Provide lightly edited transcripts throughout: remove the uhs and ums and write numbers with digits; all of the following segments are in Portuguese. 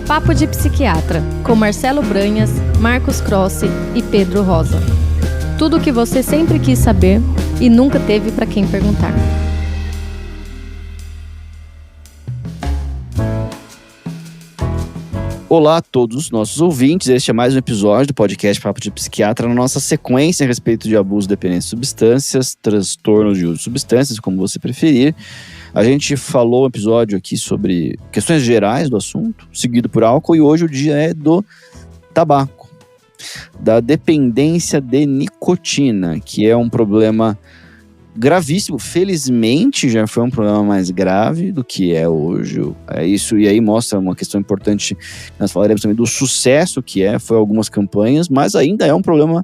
Papo de Psiquiatra, com Marcelo Branhas, Marcos Crossi e Pedro Rosa. Tudo o que você sempre quis saber e nunca teve para quem perguntar. Olá a todos os nossos ouvintes, este é mais um episódio do podcast Papo de Psiquiatra, na nossa sequência a respeito de abuso, dependência de substâncias, transtornos de uso de substâncias, como você preferir. A gente falou um episódio aqui sobre questões gerais do assunto, seguido por álcool, e hoje o dia é do tabaco, da dependência de nicotina, que é um problema gravíssimo. Felizmente já foi um problema mais grave do que é hoje. É isso, e aí mostra uma questão importante. Nós falaremos também do sucesso que foi algumas campanhas, mas ainda é um problema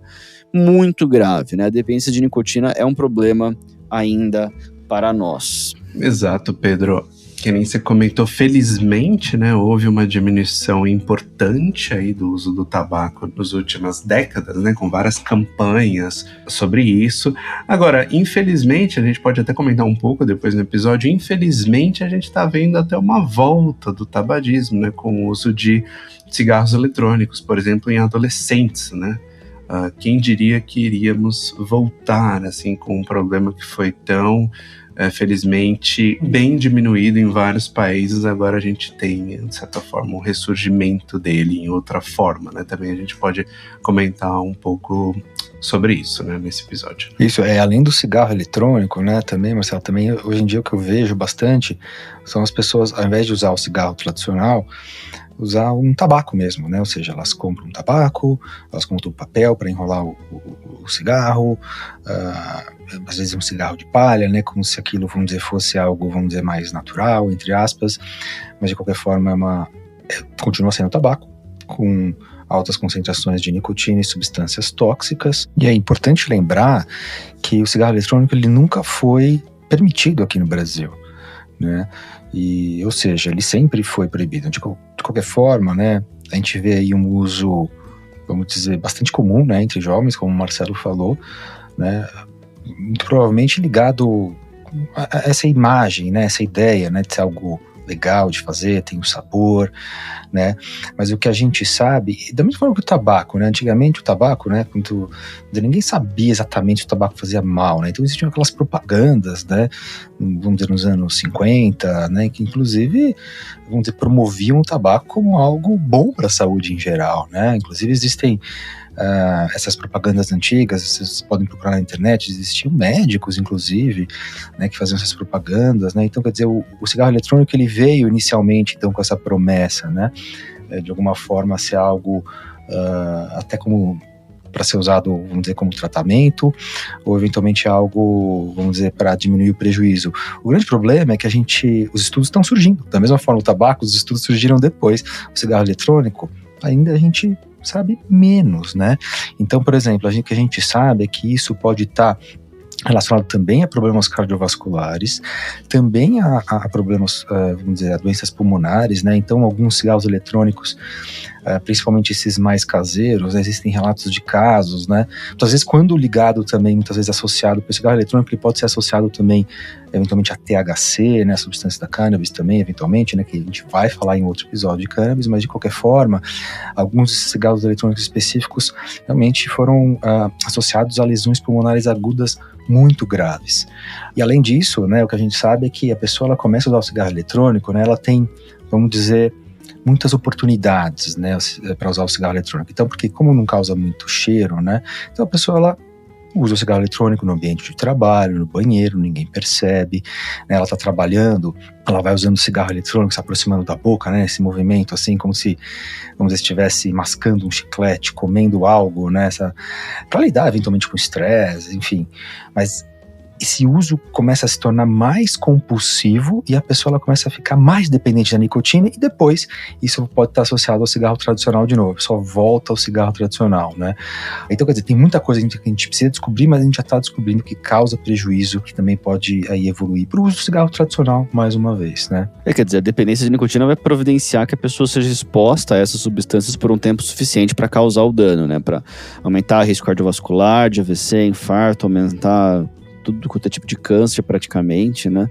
muito grave, né? A dependência de nicotina é um problema ainda para nós. Exato, Pedro. Que nem você comentou, felizmente, né, houve uma diminuição importante aí do uso do tabaco nas últimas décadas, né, com várias campanhas sobre isso. Agora, infelizmente, a gente pode até comentar um pouco depois no episódio, infelizmente a gente está vendo até uma volta do tabagismo, né, com o uso de cigarros eletrônicos, por exemplo, em adolescentes, né. Quem diria que iríamos voltar, assim, com um problema que foi tão... felizmente, bem diminuído em vários países. Agora a gente tem, de certa forma, um ressurgimento dele em outra forma, né? Também a gente pode comentar um pouco sobre isso, né, nesse episódio. Isso, além do cigarro eletrônico, né, também, Marcelo, também hoje em dia o que eu vejo bastante são as pessoas, ao invés de usar o cigarro tradicional, usar um tabaco mesmo, né? Ou seja, elas compram um tabaco, elas compram um papel para enrolar o cigarro, às vezes um cigarro de palha, né? Como se aquilo, vamos dizer, fosse algo, vamos dizer, mais natural, entre aspas, mas de qualquer forma continua sendo tabaco, com altas concentrações de nicotina e substâncias tóxicas. E é importante lembrar que o cigarro eletrônico ele nunca foi permitido aqui no Brasil, né? E, ou seja, ele sempre foi proibido. De qualquer forma, né, a gente vê aí um uso, vamos dizer, bastante comum, né, entre jovens, como o Marcelo falou, né, muito provavelmente ligado a essa imagem, né, essa ideia, né, de ser algo legal de fazer, tem um sabor, né, mas o que a gente sabe, da mesma forma que o tabaco, né, antigamente o tabaco, né, quando ninguém sabia exatamente se o tabaco fazia mal, né, então existiam aquelas propagandas, né, vamos dizer nos anos 50, né, que inclusive, vamos dizer, promoviam o tabaco como algo bom para a saúde em geral, né, inclusive existem essas propagandas antigas, vocês podem procurar na internet, existiam médicos, inclusive, né, que faziam essas propagandas, né, então quer dizer, o cigarro eletrônico ele veio inicialmente então com essa promessa, né, de alguma forma ser algo até como para ser usado, vamos dizer, como tratamento, ou eventualmente algo, vamos dizer, para diminuir o prejuízo. O grande problema é que os estudos estão surgindo, da mesma forma o tabaco, os estudos surgiram depois, o cigarro eletrônico, ainda a gente sabe menos, né? Então, por exemplo, o que a gente sabe é que isso pode estar relacionado também a problemas cardiovasculares, também a problemas, vamos dizer, a doenças pulmonares, né? Então, alguns cigarros eletrônicos, principalmente esses mais caseiros, né? Existem relatos de casos, né? Muitas vezes, quando ligado também, muitas vezes associado para o cigarro eletrônico, ele pode ser associado também, eventualmente, a THC, né? A substância da cannabis também, eventualmente, né? Que a gente vai falar em outro episódio de cannabis, mas de qualquer forma, alguns cigarros eletrônicos específicos realmente foram associados a lesões pulmonares agudas muito graves. E além disso, né, o que a gente sabe é que a pessoa ela começa a usar o cigarro eletrônico, né, ela tem, vamos dizer, muitas oportunidades, né, para usar o cigarro eletrônico. Então, porque como não causa muito cheiro, né, então a pessoa ela usa o cigarro eletrônico no ambiente de trabalho, no banheiro, ninguém percebe, né, ela está trabalhando, ela vai usando o cigarro eletrônico, se aproximando da boca, né, esse movimento assim, como se, vamos dizer, estivesse mascando um chiclete, comendo algo, né, para lidar eventualmente com estresse, enfim, mas esse uso começa a se tornar mais compulsivo e a pessoa ela começa a ficar mais dependente da nicotina e depois isso pode estar associado ao cigarro tradicional de novo, a pessoa volta ao cigarro tradicional, né? Então, quer dizer, tem muita coisa que a gente precisa descobrir, mas a gente já está descobrindo que causa prejuízo, que também pode aí evoluir para o uso do cigarro tradicional mais uma vez, né? Quer dizer, a dependência de nicotina vai providenciar que a pessoa seja exposta a essas substâncias por um tempo suficiente para causar o dano, né? Para aumentar o risco cardiovascular, de AVC, infarto, aumentar tudo quanto é tipo de câncer praticamente, né?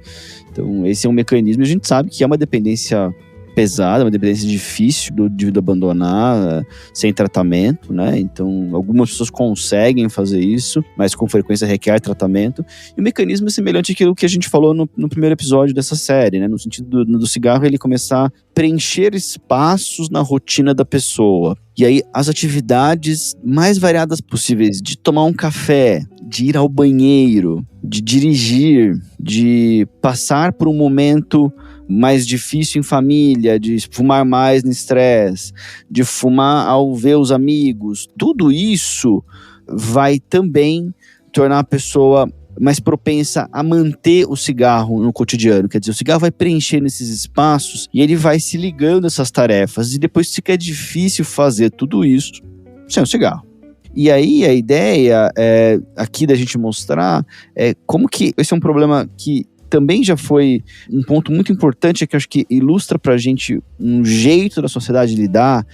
Então esse é um mecanismo, a gente sabe que é uma dependência pesada, uma dependência difícil do indivíduo abandonar sem tratamento, né? Então, algumas pessoas conseguem fazer isso, mas com frequência requer tratamento. E o mecanismo é semelhante àquilo que a gente falou no primeiro episódio dessa série, né? No sentido do cigarro, ele começar a preencher espaços na rotina da pessoa. E aí, as atividades mais variadas possíveis, de tomar um café, de ir ao banheiro, de dirigir, de passar por um momento mais difícil em família, de fumar mais no estresse, de fumar ao ver os amigos, tudo isso vai também tornar a pessoa mais propensa a manter o cigarro no cotidiano. Quer dizer, o cigarro vai preencher nesses espaços e ele vai se ligando a essas tarefas, e depois fica difícil fazer tudo isso sem o cigarro. E aí a ideia aqui da gente mostrar como que esse é um problema que também já foi um ponto muito importante, que eu acho que ilustra pra gente um jeito da sociedade lidar,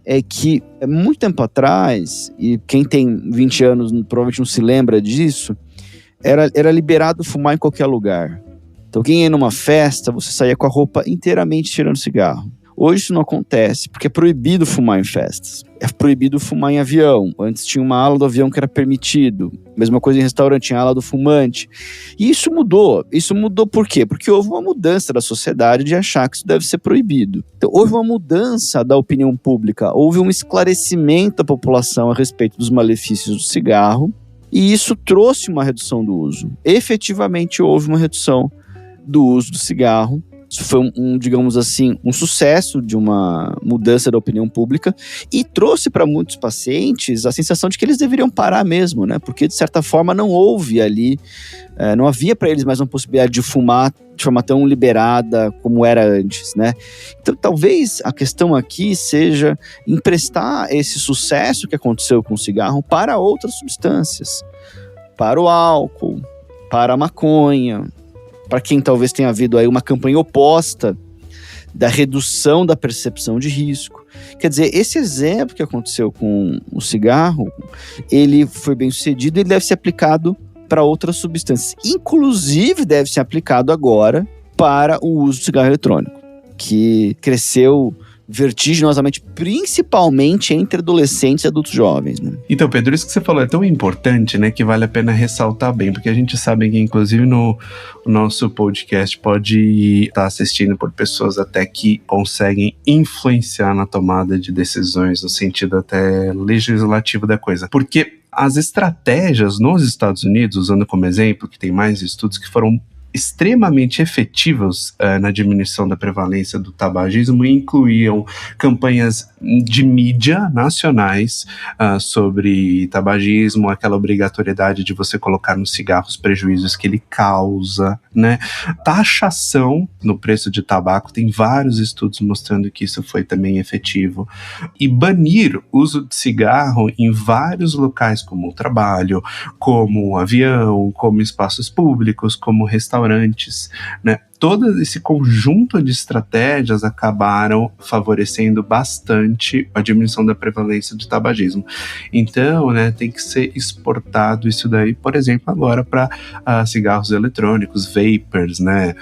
é que muito tempo atrás, e quem tem 20 anos provavelmente não se lembra disso, era liberado fumar em qualquer lugar. Então quem ia numa festa, você saía com a roupa inteiramente cheirando cigarro. Hoje isso não acontece, porque é proibido fumar em festas. É proibido fumar em avião. Antes tinha uma ala do avião que era permitido. Mesma coisa em restaurante, tinha a ala do fumante. E isso mudou. Isso mudou por quê? Porque houve uma mudança da sociedade de achar que isso deve ser proibido. Então, houve uma mudança da opinião pública. Houve um esclarecimento da população a respeito dos malefícios do cigarro. E isso trouxe uma redução do uso. Efetivamente, houve uma redução do uso do cigarro. Isso foi digamos assim, um sucesso de uma mudança da opinião pública e trouxe para muitos pacientes a sensação de que eles deveriam parar mesmo, né? Porque, de certa forma, não houve ali, não havia para eles mais uma possibilidade de fumar de forma tão liberada como era antes, né? Então, talvez a questão aqui seja emprestar esse sucesso que aconteceu com o cigarro para outras substâncias, para o álcool, para a maconha, para quem talvez tenha havido aí uma campanha oposta da redução da percepção de risco. Quer dizer, esse exemplo que aconteceu com o cigarro, ele foi bem sucedido e ele deve ser aplicado para outras substâncias. Inclusive, deve ser aplicado agora para o uso do cigarro eletrônico, que cresceu vertiginosamente, principalmente entre adolescentes e adultos jovens, né? Então, Pedro, isso que você falou é tão importante, né, que vale a pena ressaltar bem, porque a gente sabe que, inclusive, no nosso podcast pode estar assistindo por pessoas até que conseguem influenciar na tomada de decisões, no sentido até legislativo da coisa. Porque as estratégias nos Estados Unidos, usando como exemplo, que tem mais estudos que foram extremamente efetivos na diminuição da prevalência do tabagismo, incluíam campanhas de mídia nacionais sobre tabagismo, aquela obrigatoriedade de você colocar no cigarro os prejuízos que ele causa, né? Taxação no preço de tabaco, tem vários estudos mostrando que isso foi também efetivo. E banir o uso de cigarro em vários locais, como o trabalho, como o avião, como espaços públicos, como restaurantes, né? Todo esse conjunto de estratégias acabaram favorecendo bastante a diminuição da prevalência do tabagismo. Então, né, tem que ser exportado isso daí, por exemplo, agora para cigarros eletrônicos, vapers, né?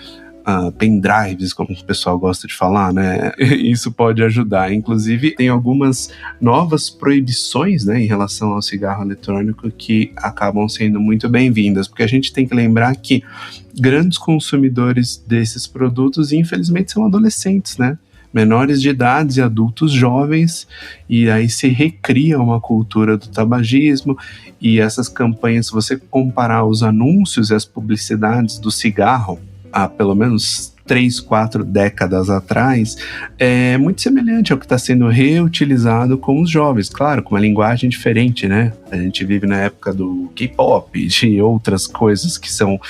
Pendrives, como o pessoal gosta de falar, né? Isso pode ajudar. Inclusive, tem algumas novas proibições, né, em relação ao cigarro eletrônico que acabam sendo muito bem-vindas, porque a gente tem que lembrar que grandes consumidores desses produtos, infelizmente, são adolescentes, né? Menores de idade e adultos jovens, e aí se recria uma cultura do tabagismo, e essas campanhas, se você comparar os anúncios e as publicidades do cigarro há pelo menos 3, 4 décadas atrás, é muito semelhante ao que está sendo reutilizado com os jovens, claro, com uma linguagem diferente, né? A gente vive na época do K-pop, de outras coisas que são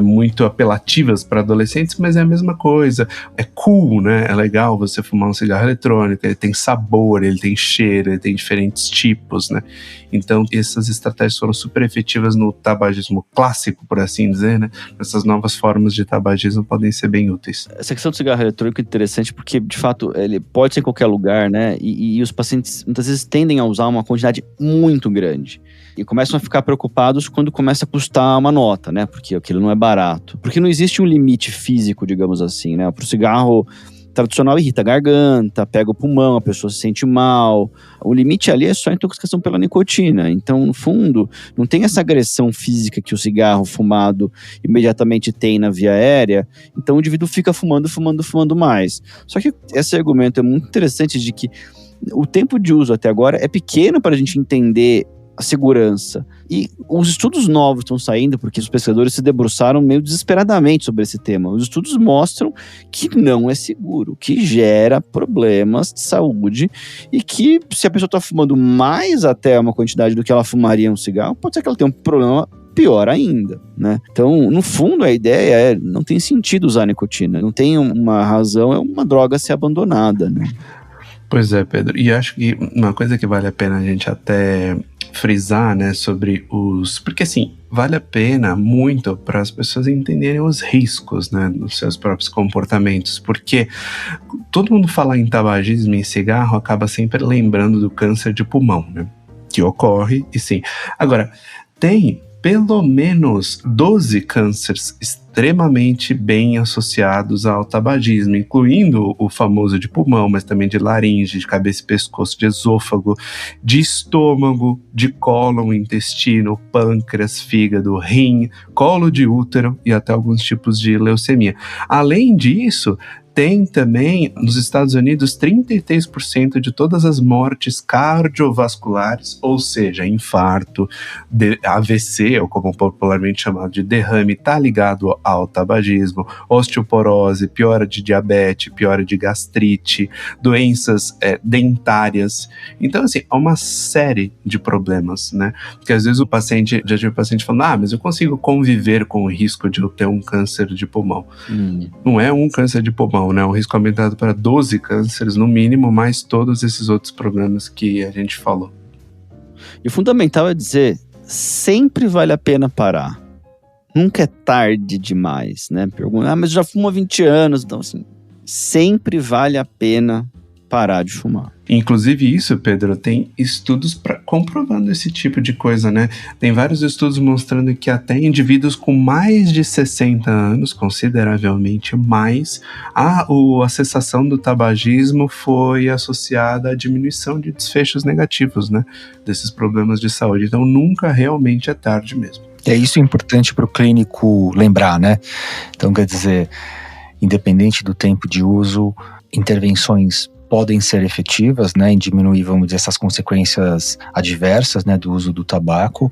muito apelativas para adolescentes, mas é a mesma coisa. É cool, né? É legal você fumar um cigarro eletrônico, ele tem sabor, ele tem cheiro, ele tem diferentes tipos, né? Então, essas estratégias foram super efetivas no tabagismo clássico, por assim dizer, né? Essas novas formas de tabagismo podem ser bem úteis. Essa questão do cigarro eletrônico é interessante porque, de fato, ele pode ser em qualquer lugar, né? E os pacientes, muitas vezes, tendem a usar uma quantidade muito grande. E começam a ficar preocupados quando começa a custar uma nota, né? Porque aquilo não é barato. Porque não existe um limite físico, digamos assim, né? Para o cigarro tradicional irrita a garganta, pega o pulmão, a pessoa se sente mal. O limite ali é só a intoxicação pela nicotina. Então, no fundo, não tem essa agressão física que o cigarro fumado imediatamente tem na via aérea. Então, o indivíduo fica fumando mais. Só que esse argumento é muito interessante de que o tempo de uso até agora é pequeno para a gente entender a segurança. E os estudos novos estão saindo porque os pesquisadores se debruçaram meio desesperadamente sobre esse tema. Os estudos mostram que não é seguro, que gera problemas de saúde e que se a pessoa está fumando mais até uma quantidade do que ela fumaria um cigarro, pode ser que ela tenha um problema pior ainda, né? Então, no fundo, a ideia é, não tem sentido usar nicotina, não tem uma razão, é uma droga a ser abandonada, né? Pois é, Pedro. E acho que uma coisa que vale a pena a gente até frisar, né, sobre os... Porque, assim, vale a pena muito para as pessoas entenderem os riscos, né, dos seus próprios comportamentos. Porque todo mundo fala em tabagismo e cigarro, acaba sempre lembrando do câncer de pulmão, né? Que ocorre, e sim. Agora, tem pelo menos 12 cânceres extremamente bem associados ao tabagismo, incluindo o famoso de pulmão, mas também de laringe, de cabeça e pescoço, de esôfago, de estômago, de cólon, intestino, pâncreas, fígado, rim, colo de útero e até alguns tipos de leucemia. Além disso, tem também, nos Estados Unidos, 33% de todas as mortes cardiovasculares, ou seja, infarto, AVC, ou como popularmente chamado de derrame, está ligado ao tabagismo, osteoporose, piora de diabetes, piora de gastrite, doenças dentárias. Então, assim, há uma série de problemas, né? Porque às vezes já tive paciente falando, mas eu consigo conviver com o risco de eu ter um câncer de pulmão. Não é um câncer de pulmão, né? Um risco aumentado para 12 cânceres no mínimo, mais todos esses outros problemas que a gente falou. E o fundamental é dizer, sempre vale a pena parar. Nunca é tarde demais, né? Pergunta, mas eu já fumo há 20 anos. Então, assim, sempre vale a pena parar de fumar. Inclusive isso, Pedro, tem estudos comprovando esse tipo de coisa, né? Tem vários estudos mostrando que até indivíduos com mais de 60 anos, consideravelmente mais, a cessação do tabagismo foi associada à diminuição de desfechos negativos, né? Desses problemas de saúde. Então nunca realmente é tarde mesmo. É isso importante para o clínico lembrar, né? Então, quer dizer, independente do tempo de uso, intervenções podem ser efetivas, né, em diminuir, vamos dizer, essas consequências adversas, né, do uso do tabaco.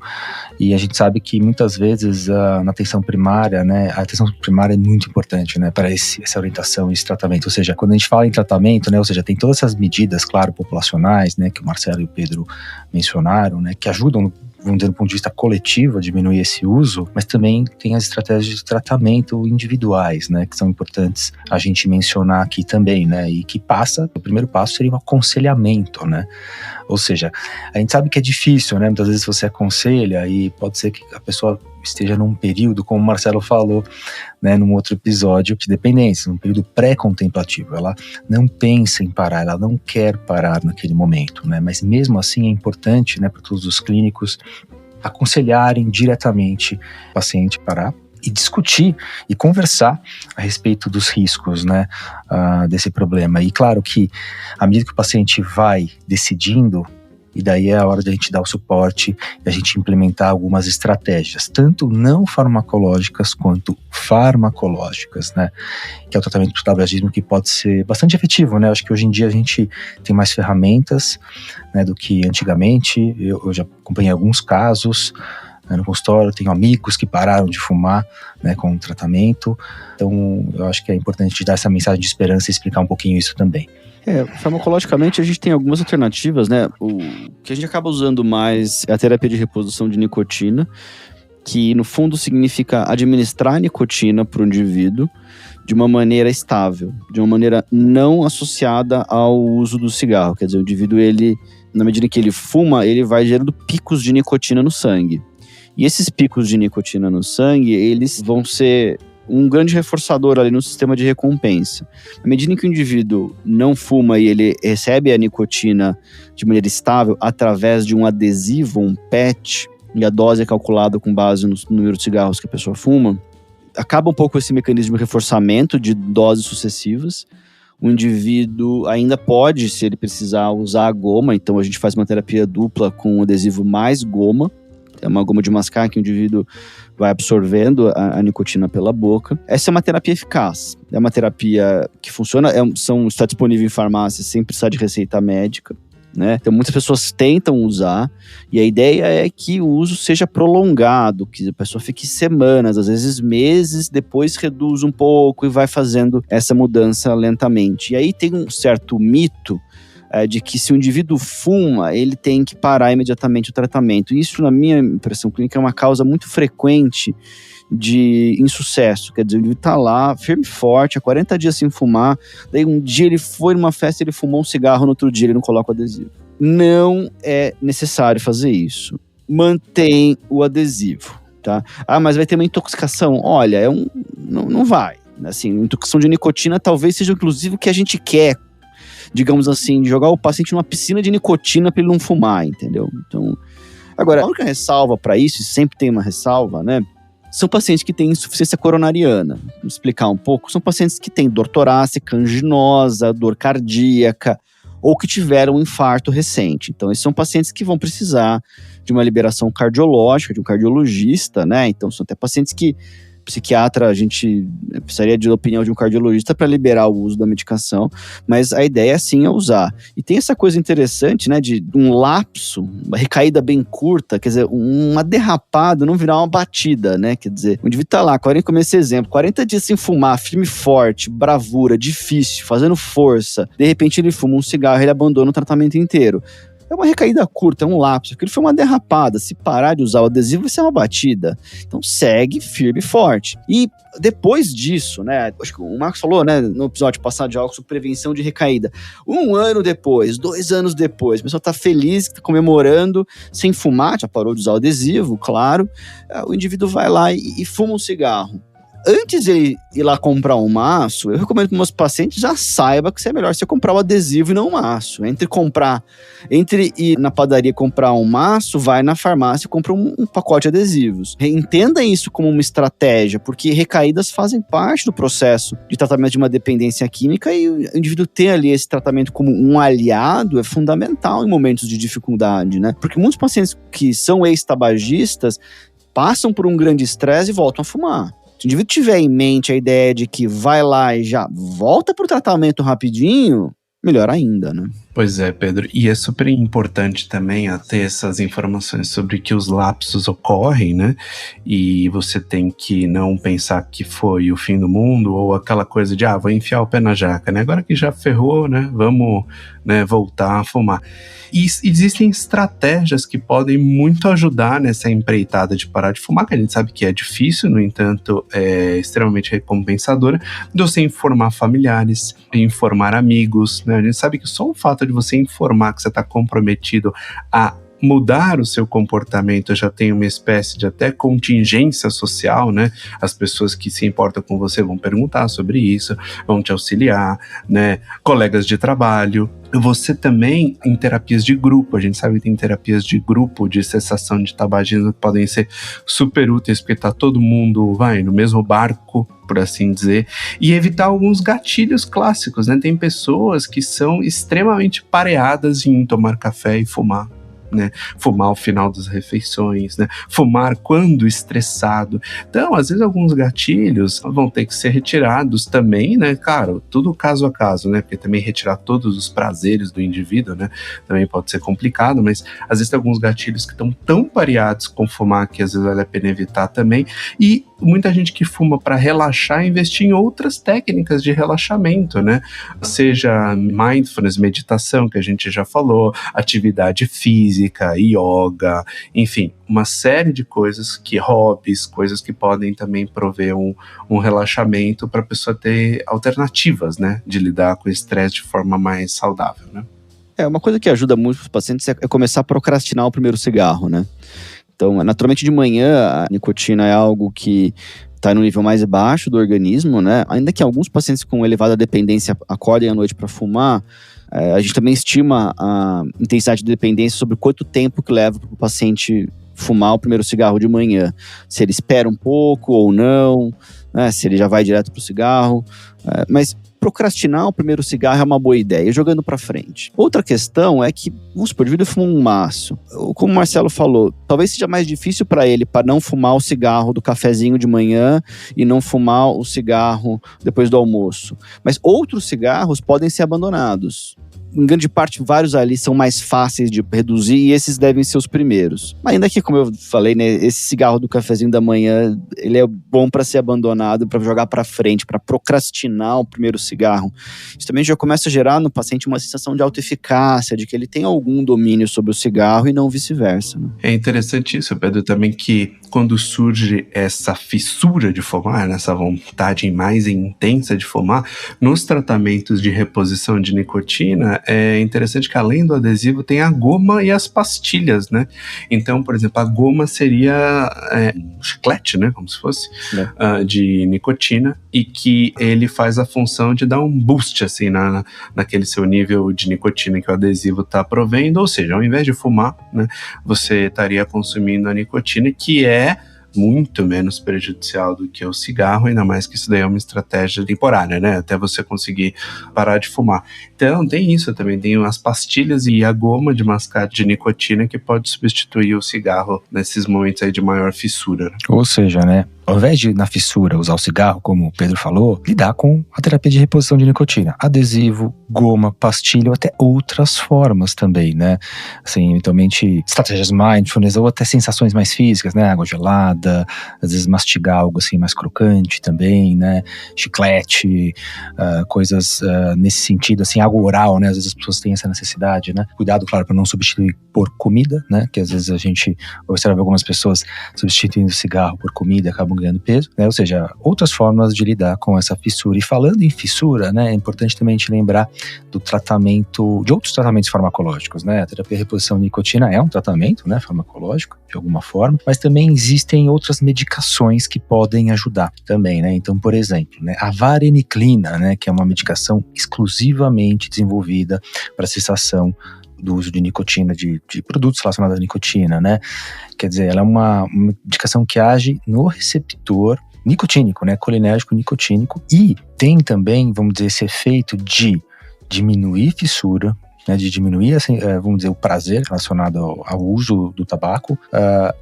E a gente sabe que muitas vezes na atenção primária, né, a atenção primária é muito importante, né, para essa orientação e esse tratamento. Ou seja, quando a gente fala em tratamento, né, ou seja, tem todas essas medidas, claro, populacionais, né, que o Marcelo e o Pedro mencionaram, né, que ajudam, vamos dizer, do ponto de vista coletivo, a diminuir esse uso, mas também tem as estratégias de tratamento individuais, né, que são importantes a gente mencionar aqui também, né, e que o primeiro passo seria um aconselhamento, né, ou seja, a gente sabe que é difícil, né, muitas vezes você aconselha e pode ser que a pessoa esteja num período, como o Marcelo falou, né, num outro episódio, de dependência, num período pré-contemplativo. Ela não pensa em parar, ela não quer parar naquele momento, né, mas mesmo assim é importante, né, para todos os clínicos aconselharem diretamente o paciente parar e discutir e conversar a respeito dos riscos, né, desse problema. E claro que à medida que o paciente vai decidindo, e daí é a hora de a gente dar o suporte e a gente implementar algumas estratégias, tanto não farmacológicas quanto farmacológicas, né? Que é o tratamento do tabagismo, que pode ser bastante efetivo, né? Acho que hoje em dia a gente tem mais ferramentas, né, do que antigamente. Eu já acompanhei alguns casos, né, no consultório, tenho amigos que pararam de fumar, né, com o tratamento. Então eu acho que é importante dar essa mensagem de esperança e explicar um pouquinho isso também. Farmacologicamente a gente tem algumas alternativas, né? O que a gente acaba usando mais é a terapia de reposição de nicotina. que no fundo significa administrar a nicotina para o indivíduo de uma maneira estável, de uma maneira não associada ao uso do cigarro. Quer dizer, o indivíduo, ele, na medida que ele fuma, ele vai gerando picos de nicotina no sangue. E esses picos de nicotina no sangue, eles vão ser um grande reforçador ali no sistema de recompensa. Na medida em que o indivíduo não fuma e ele recebe a nicotina de maneira estável através de um adesivo, um patch, e a dose é calculada com base no número de cigarros que a pessoa fuma, acaba um pouco esse mecanismo de reforçamento de doses sucessivas. O indivíduo ainda pode, se ele precisar, usar a goma. Então a gente faz uma terapia dupla com um adesivo mais goma. É uma goma de mascar que o indivíduo vai absorvendo a nicotina pela boca. Essa é uma terapia eficaz. É uma terapia que funciona, está disponível em farmácia sem precisar de receita médica, né? Então muitas pessoas tentam usar, e a ideia é que o uso seja prolongado, que a pessoa fique semanas, às vezes meses, depois reduz um pouco e vai fazendo essa mudança lentamente. E aí tem um certo mito de que se o indivíduo fuma, ele tem que parar imediatamente o tratamento. Isso, na minha impressão clínica, é uma causa muito frequente de insucesso. Quer dizer, o indivíduo está lá, firme e forte, há 40 dias sem fumar, daí um dia ele foi numa festa, ele fumou um cigarro, no outro dia ele não coloca o adesivo. Não é necessário fazer isso. Mantém o adesivo, tá? Ah, mas vai ter uma intoxicação? Olha, não vai. Assim, intoxicação de nicotina talvez seja inclusive o que a gente quer, digamos assim, de jogar o paciente numa piscina de nicotina para ele não fumar, entendeu? Então, agora, a única ressalva para isso, e sempre tem uma ressalva, né? São pacientes que têm insuficiência coronariana. Vou explicar um pouco. São pacientes que têm dor torácica, anginosa, dor cardíaca, ou que tiveram um infarto recente. Então, esses são pacientes que vão precisar de uma liberação cardiológica, de um cardiologista, né? Então, são até pacientes que psiquiatra, a gente precisaria de opinião de um cardiologista para liberar o uso da medicação, mas a ideia sim é usar. E tem essa coisa interessante, né, de um lapso, uma recaída bem curta, quer dizer, uma derrapada, não virar uma batida, né, quer dizer, o indivíduo tá lá, como esse exemplo, 40 dias sem fumar, firme e forte, bravura, difícil, fazendo força, de repente ele fuma um cigarro e ele abandona o tratamento inteiro. É uma recaída curta, é um lapso. Aquilo foi uma derrapada. Se parar de usar o adesivo, vai ser uma batida. Então segue firme e forte. E depois disso, né? Acho que o Marcos falou, né, no episódio passado de algo sobre prevenção de recaída. 1 ano depois, 2 anos depois, a pessoa tá feliz, tá comemorando, sem fumar, já parou de usar o adesivo, claro. O indivíduo vai lá e fuma um cigarro. Antes de ele ir lá comprar um maço, eu recomendo que meus pacientes já saibam que é melhor você comprar o adesivo e não o maço. Entre ir na padaria comprar um maço, vai na farmácia e compra um pacote de adesivos. Entenda isso como uma estratégia, porque recaídas fazem parte do processo de tratamento de uma dependência química, e o indivíduo ter ali esse tratamento como um aliado é fundamental em momentos de dificuldade, né? Porque muitos pacientes que são ex-tabagistas passam por um grande estresse e voltam a fumar. Se o indivíduo tiver em mente a ideia de que vai lá e já volta pro tratamento rapidinho, melhor ainda, né? Pois é, Pedro, e é super importante também ter essas informações sobre que os lapsos ocorrem, né? E você tem que não pensar que foi o fim do mundo, ou aquela coisa de, vou enfiar o pé na jaca, né? Agora que já ferrou, né? Vamos, né, voltar a fumar. E existem estratégias que podem muito ajudar nessa empreitada de parar de fumar, que a gente sabe que é difícil, no entanto, é extremamente recompensadora, de você informar familiares, informar amigos, né? A gente sabe que só o fato de você informar que você está comprometido a mudar o seu comportamento já tem uma espécie de até contingência social, né? As pessoas que se importam com você vão perguntar sobre isso, vão te auxiliar, né? Colegas de trabalho. Você também, em terapias de grupo, a gente sabe que tem terapias de grupo de cessação de tabagismo que podem ser super úteis, porque tá todo mundo, no mesmo barco, por assim dizer, e evitar alguns gatilhos clássicos, né? Tem pessoas que são extremamente pareadas em tomar café e fumar, né? Fumar ao final das refeições, né? Fumar quando estressado. Então, às vezes, alguns gatilhos vão ter que ser retirados também, né? Claro, tudo caso a caso, né? Porque também retirar todos os prazeres do indivíduo, né? Também pode ser complicado, mas às vezes tem alguns gatilhos que estão tão pareados com fumar que às vezes vale a pena evitar também. E muita gente que fuma para relaxar, investir em outras técnicas de relaxamento, né? Seja mindfulness, meditação, que a gente já falou, atividade física, física, yoga, enfim, uma série de coisas hobbies, coisas que podem também prover um relaxamento para a pessoa ter alternativas, né, de lidar com o estresse de forma mais saudável, né? Uma coisa que ajuda muito os pacientes é começar a procrastinar o primeiro cigarro, né? Então, naturalmente de manhã, a nicotina é algo que está no nível mais baixo do organismo, né? Ainda que alguns pacientes com elevada dependência acordem à noite para fumar, a gente também estima a intensidade de dependência sobre quanto tempo que leva para o paciente fumar o primeiro cigarro de manhã. Se ele espera um pouco ou não, né? Se ele já vai direto para o cigarro. Mas procrastinar o primeiro cigarro é uma boa ideia, jogando para frente. Outra questão é que, vamos supor, o indivíduo fuma um maço. Como o Marcelo falou, talvez seja mais difícil para ele para não fumar o cigarro do cafezinho de manhã e não fumar o cigarro depois do almoço. Mas outros cigarros podem ser abandonados. Em grande parte, vários ali são mais fáceis de reduzir e esses devem ser os primeiros. Mas ainda que, como eu falei, né, esse cigarro do cafezinho da manhã, ele é bom para ser abandonado, para jogar para frente, para procrastinar o primeiro cigarro. Isso também já começa a gerar no paciente uma sensação de autoeficácia, de que ele tem algum domínio sobre o cigarro e não vice-versa, né? É interessante isso, Pedro, também que quando surge essa fissura de fumar, essa vontade mais intensa de fumar, nos tratamentos de reposição de nicotina, é interessante que além do adesivo tem a goma e as pastilhas, né? Então, por exemplo, a goma seria um chiclete, né? Como se fosse, de nicotina, e que ele faz a função de dar um boost, assim, naquele seu nível de nicotina que o adesivo está provendo, ou seja, ao invés de fumar, né, você estaria consumindo a nicotina, que é muito menos prejudicial do que o cigarro, ainda mais que isso daí é uma estratégia temporária, né? Até você conseguir parar de fumar. Então tem isso também, tem as pastilhas e a goma de mascar de nicotina que pode substituir o cigarro nesses momentos aí de maior fissura, né? Ou seja, né, ao invés de na fissura usar o cigarro, como o Pedro falou, lidar com a terapia de reposição de nicotina. Adesivo, goma, pastilha ou até outras formas também, né? Assim, eventualmente estratégias mindfulness ou até sensações mais físicas, né? Água gelada, às vezes mastigar algo assim mais crocante também, né? Chiclete, coisas nesse sentido, assim, água oral, né? Às vezes as pessoas têm essa necessidade, né? Cuidado, claro, para não substituir por comida, né? Que às vezes a gente observa algumas pessoas substituindo o cigarro por comida e acabam ganhando peso, né? Ou seja, outras formas de lidar com essa fissura. E falando em fissura, né, é importante também a gente lembrar do tratamento, de outros tratamentos farmacológicos, né? A terapia de reposição de nicotina é um tratamento, né, farmacológico, de alguma forma, mas também existem outras medicações que podem ajudar também, né? Então, por exemplo, né, a vareniclina, né, que é uma medicação exclusivamente desenvolvida para cessação do uso de nicotina, de produtos relacionados à nicotina, né? Quer dizer, ela é uma medicação que age no receptor nicotínico, né? Colinérgico nicotínico, e tem também, vamos dizer, esse efeito de diminuir fissura, né? De diminuir, assim, vamos dizer, o prazer relacionado ao uso do tabaco.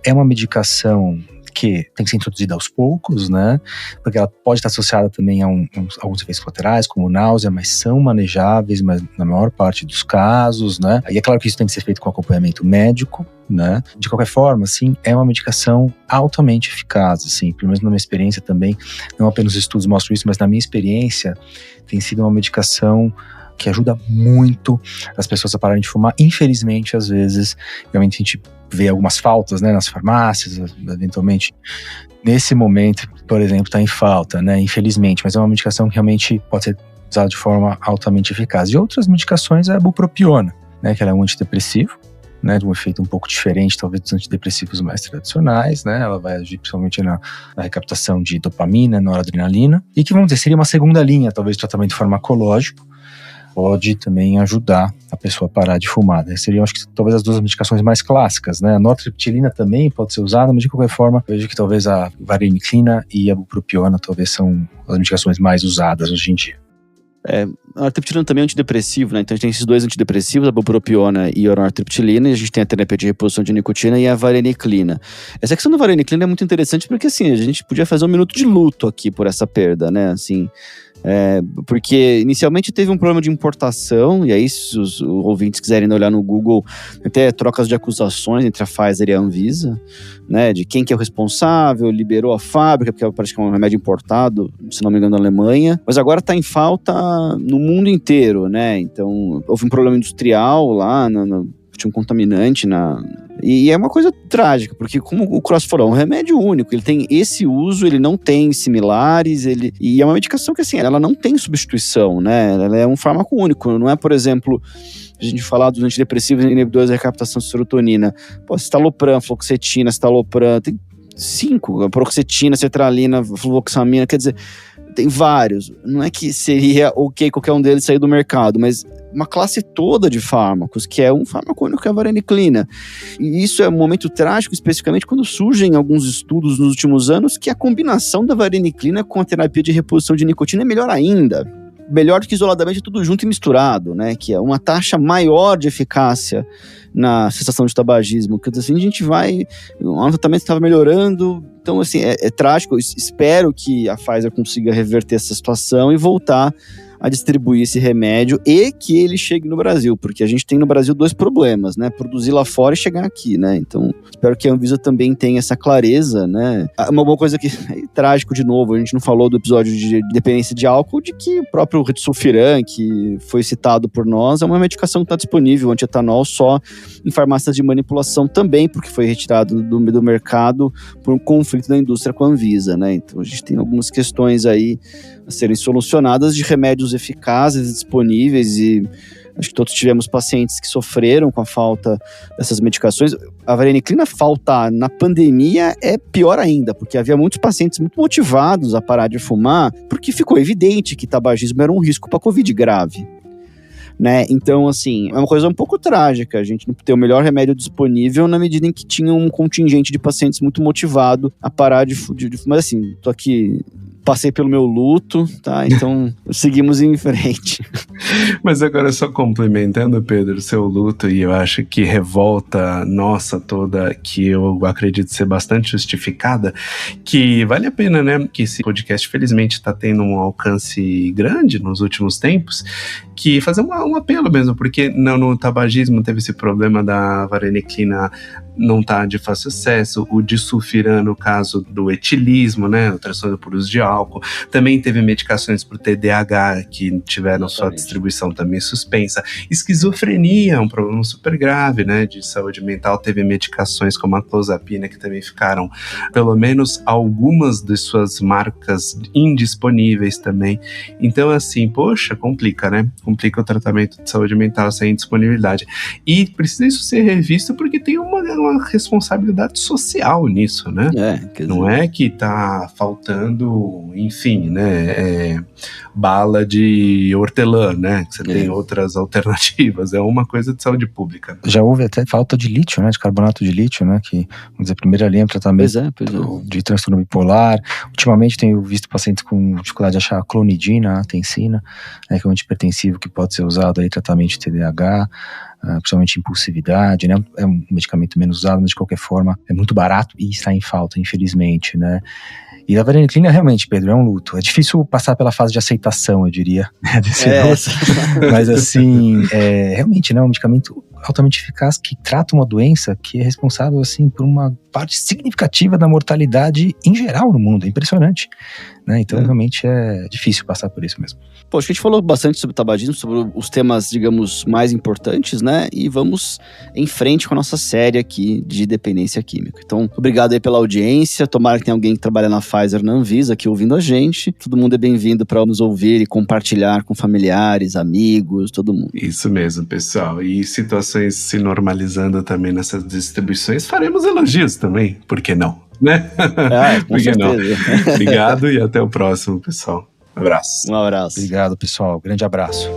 É uma medicação que tem que ser introduzida aos poucos, né? Porque ela pode estar associada também a alguns efeitos colaterais, como náusea, mas são manejáveis, mas na maior parte dos casos, né? E é claro que isso tem que ser feito com acompanhamento médico, né? De qualquer forma, assim, é uma medicação altamente eficaz, assim, pelo menos na minha experiência também, não apenas os estudos mostram isso, mas na minha experiência tem sido uma medicação que ajuda muito as pessoas a pararem de fumar. Infelizmente, às vezes, realmente a gente vê algumas faltas, né, nas farmácias, eventualmente, nesse momento, por exemplo, está em falta, né, infelizmente, mas é uma medicação que realmente pode ser usada de forma altamente eficaz. E outras medicações é a bupropiona, né, que ela é um antidepressivo, né, de um efeito um pouco diferente, talvez, dos antidepressivos mais tradicionais, né, ela vai agir principalmente na recaptação de dopamina, noradrenalina, e que, vamos dizer, seria uma segunda linha, talvez, de tratamento farmacológico, pode também ajudar a pessoa a parar de fumar, né? Seriam, acho que, talvez as duas medicações mais clássicas, né? A nortriptilina também pode ser usada, mas de qualquer forma, eu vejo que talvez a vareniclina e a bupropiona talvez são as medicações mais usadas hoje em dia. A nortriptilina também é antidepressivo, né? Então a gente tem esses dois antidepressivos, a bupropiona e a nortriptilina, e a gente tem a terapia de reposição de nicotina e a vareniclina. Essa questão da vareniclina é muito interessante porque, assim, a gente podia fazer um minuto de luto aqui por essa perda, né? Assim, porque inicialmente teve um problema de importação, e aí, se os ouvintes quiserem olhar no Google, até trocas de acusações entre a Pfizer e a Anvisa, né, de quem que é o responsável, liberou a fábrica, porque parece que é um remédio importado, se não me engano, da Alemanha, mas agora está em falta no mundo inteiro, né? Então houve um problema industrial lá tinha um contaminante E é uma coisa trágica, porque como o Crossflor é um remédio único, ele tem esse uso, ele não tem similares, e é uma medicação que, assim, ela não tem substituição, né? Ela é um fármaco único, não é, por exemplo, a gente falar dos antidepressivos e inibidores da recaptação de serotonina. Citalopram, fluoxetina, citalopram, tem 5, paroxetina, sertralina, fluvoxamina, quer dizer, tem vários. Não é que seria ok qualquer um deles sair do mercado, mas uma classe toda de fármacos, que é um fármaco único, que é a vareniclina. E isso é um momento trágico, especificamente quando surgem alguns estudos nos últimos anos que a combinação da vareniclina com a terapia de reposição de nicotina é melhor ainda. Melhor do que isoladamente tudo junto e misturado, né? Que é uma taxa maior de eficácia na cessação de tabagismo. Quer dizer, assim, a gente vai... O tratamento estava melhorando. Então, assim, é trágico. Eu espero que a Pfizer consiga reverter essa situação e voltar a distribuir esse remédio e que ele chegue no Brasil, porque a gente tem no Brasil 2 problemas, né? Produzir lá fora e chegar aqui, né? Então, espero que a Anvisa também tenha essa clareza, né? Uma boa coisa que é trágico de novo, a gente não falou do episódio de dependência de álcool, de que o próprio Ritsulfiran, que foi citado por nós, é uma medicação que está disponível, antietanol, só em farmácias de manipulação também, porque foi retirado do mercado por um conflito da indústria com a Anvisa, né? Então, a gente tem algumas questões aí a serem solucionadas de remédios eficazes, disponíveis, e acho que todos tivemos pacientes que sofreram com a falta dessas medicações. A vareniclina faltar na pandemia é pior ainda, porque havia muitos pacientes muito motivados a parar de fumar, porque ficou evidente que tabagismo era um risco para Covid grave. Né? Então, assim, é uma coisa um pouco trágica a gente não ter o melhor remédio disponível na medida em que tinha um contingente de pacientes muito motivado a parar de fumar. Mas assim, tô aqui, passei pelo meu luto, tá? Então, seguimos em frente. Mas agora, só complementando, Pedro, o seu luto, e eu acho que revolta nossa toda, que eu acredito ser bastante justificada, que vale a pena, né? Que esse podcast, felizmente, está tendo um alcance grande nos últimos tempos, que fazer um apelo mesmo, porque no tabagismo teve esse problema da vareniclina não tá de fácil acesso, o disulfiram no caso do etilismo, né, o transtorno por uso de álcool, também teve medicações para o TDAH que tiveram sua distribuição também suspensa, esquizofrenia, um problema super grave, né, de saúde mental, teve medicações como a clozapina que também ficaram, pelo menos algumas de suas marcas indisponíveis também, então assim, poxa, complica, né, complica o tratamento de saúde mental sem disponibilidade, e precisa isso ser revisto porque tem uma responsabilidade social nisso, né? Não é que tá faltando, enfim, né, bala de hortelã, né, que você tem outras alternativas, é uma coisa de saúde pública. Já houve até falta de lítio, né, de carbonato de lítio, né, que, vamos dizer, a primeira linha de tratamento de transtorno bipolar. Ultimamente tenho visto pacientes com dificuldade de achar clonidina, atensina, né, que é um antihipertensivo que pode ser usado aí em tratamento de TDAH, principalmente impulsividade, né? É um medicamento menos usado, mas de qualquer forma é muito barato e está em falta, infelizmente, né? E a vareniclina realmente, Pedro, é um luto. É difícil passar pela fase de aceitação, eu diria, desse luto. Mas assim, realmente, né, um medicamento altamente eficaz que trata uma doença que é responsável, assim, por uma parte significativa da mortalidade em geral no mundo. É impressionante, né? Então, realmente é difícil passar por isso mesmo. Pô, acho que a gente falou bastante sobre tabagismo, sobre os temas, digamos, mais importantes, né? E vamos em frente com a nossa série aqui de dependência química. Então, obrigado aí pela audiência. Tomara que tenha alguém que trabalha na Pfizer, na Anvisa, aqui ouvindo a gente. Todo mundo é bem-vindo para nos ouvir e compartilhar com familiares, amigos, todo mundo. Isso mesmo, pessoal. E situações se normalizando também nessas distribuições, faremos elogios também. Por que não? Né? Com certeza. Obrigado e até o próximo, pessoal. Um abraço. Um abraço. Obrigado, pessoal. Grande abraço.